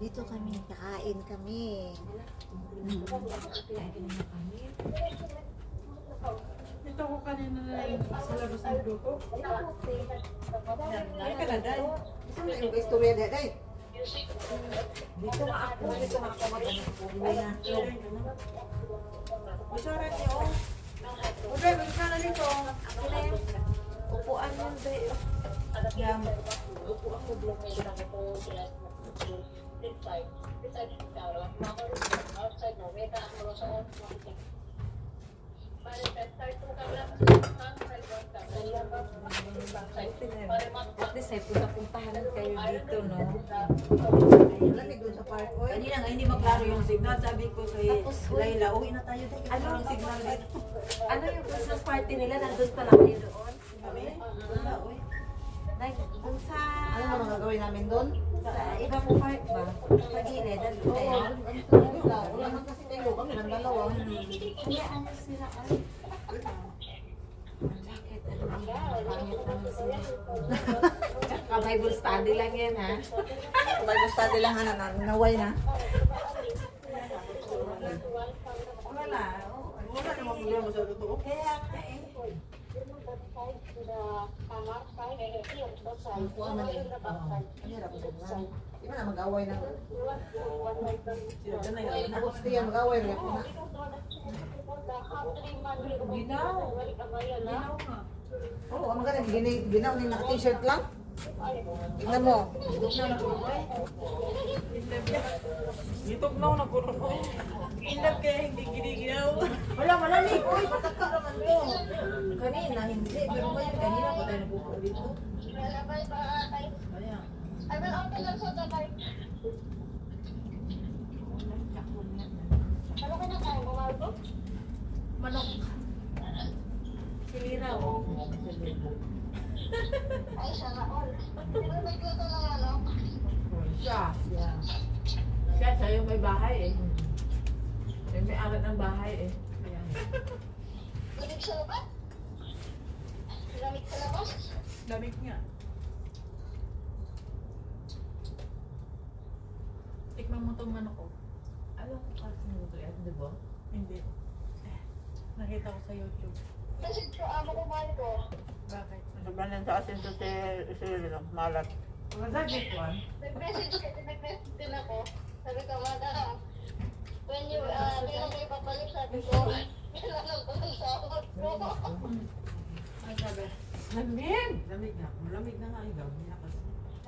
Dito kami, kakain kami. Kain na kami. Ito ko kanina na sa labas ng grupo. Ay, kaladay. Gusto mo na yung istorya na, day? Dito nga ako mag-ano po. Masara niyo. Ube, magkana dito. Upuan yun, be. Yam. At least ay punta-puntahan kayo dito, no? Lamig doon sa park, oy. Kanina nga hindi maklaro yung signal. Sabi ko kay Tapos, Laila, uwi na tayo tayo. Ano Ano yung signal dito? Ano yung Christmas party nila? Nandun pala kayo doon? Kami? Wala, uwi. Like, dun sa... Ano naman gagawin namin doon? Sa iba po part ba? Sa gilid, nandun Oo, kayo? wala man kasi tayo. Kami ng dalawa. Kaya ano sila? Ay, bakit? Ano ba? Pangit naman sila. Bible study lang yan, ha? Bible study lang, naway na. Wala. Oh, Wala namang problema sa totoo. kaya nga eh. Kuha man eh. Ang hirap din lang. Di ba na mag-away ng... Sila dyan na yun. Tapos diyan mag-away rin ako na. Ginaw. Ginaw nga. Oo, ang maganda. Ginaw ni naka-t-shirt lang. Tingnan mo. Gitugnaw na puro ko. Inlove kaya hindi giniginaw. Wala, malamig. Uy, pataka naman to. Kanina, hindi. Pero ngayon, kanina ko tayo nabuko dito. Kaya. Manok. Siliraw. Siya. Siya yung may bahay eh. Yung may arat ng bahay eh. Ayan. Lamig nga. Tikman mo itong manok ko. Alam ko kasi nito yan, di ba? Hindi. Nakita ko sa YouTube. Bakit? Sobrang sa asin to si Malat. Masagit one. Nag-message din ako. Sabi ko, madam, when you, kailan kayo papalik, sabi ko, kailangan ko ng sahod ko. Ang sabi? Lamig! Lamig nga. Malamig na nga ikaw.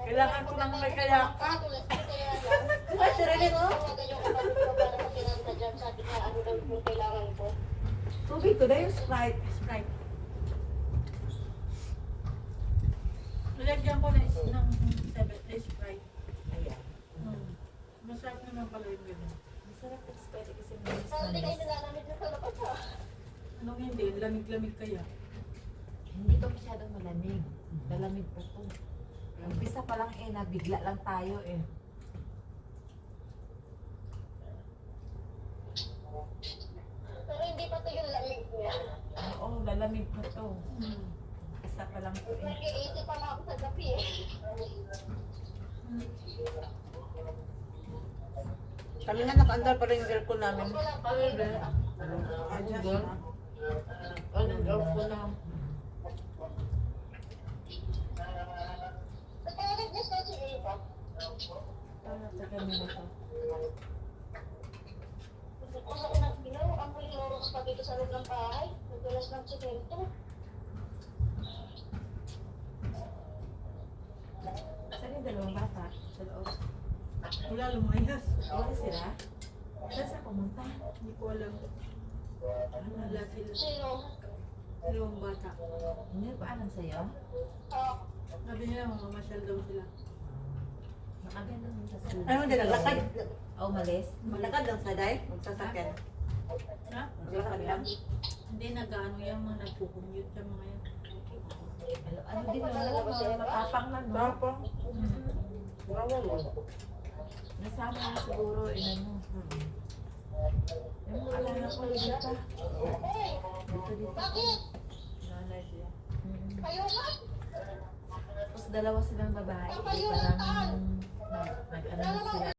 Kailangan ko lang may kayakap. Ay, sarili mo? Tawagan yung kapatid ko para magkinanta dyan. Sabi niya, ano daw yung kailangan ko. Tubig ko na yung Sprite. Sprite. Nilagyan ko na ng 7 Sprite. Ayan. Masarap naman pala yung gano'n. Masarap yung Sprite kasi manis Hindi kayo manis. nilalamig na sa labas ha. Anong hindi? Lamig-lamig kaya. Hindi to masyadong malamig. Malamig pa to. Umpisa pa lang eh, nabigla lang tayo eh. Pero hindi pa to yung lamig niya. Oo, lalamig pa to. Umpisa pa lang to eh. Nag-iisip pa nga ako sa gabi eh. Kami nga naka-andar pa rin yung aircon namin. Mas wala pa Ano rin. ba? Adjust Doon? na. Anong off ko na? Nagkalag niya sa si Eva. Para sa kanila to. Kung sa unang ginaw, ang huling oras pa dito sa loob ng bahay. Nagdalas ng simento. Saan yung dalawang bata? Sa loob. Wala, lumayas. Wala sila? Saan sila pumunta? Hindi ko alam. Wala sila. Sino? Dalawang bata. Hindi ko alam sa'yo. Sabi nila, mamamasyal daw sila. Nakaganda mo sa school. Ano, hindi naglakad. Oh, malis? Maglakad lang sa day. Magsasakyan. Ha? Maglakad lang. Hindi nag-ano yung mga nagpo-commute yung mga yan. Ano din mo, mga matapang na, no? Tapos, Nasama na siguro, inano. Yung mga alala ko, dito. Hey! Dito. Bakit? Nanay siya. Kayo na? Tapos dalawa silang babae. Parang nag-ano sila.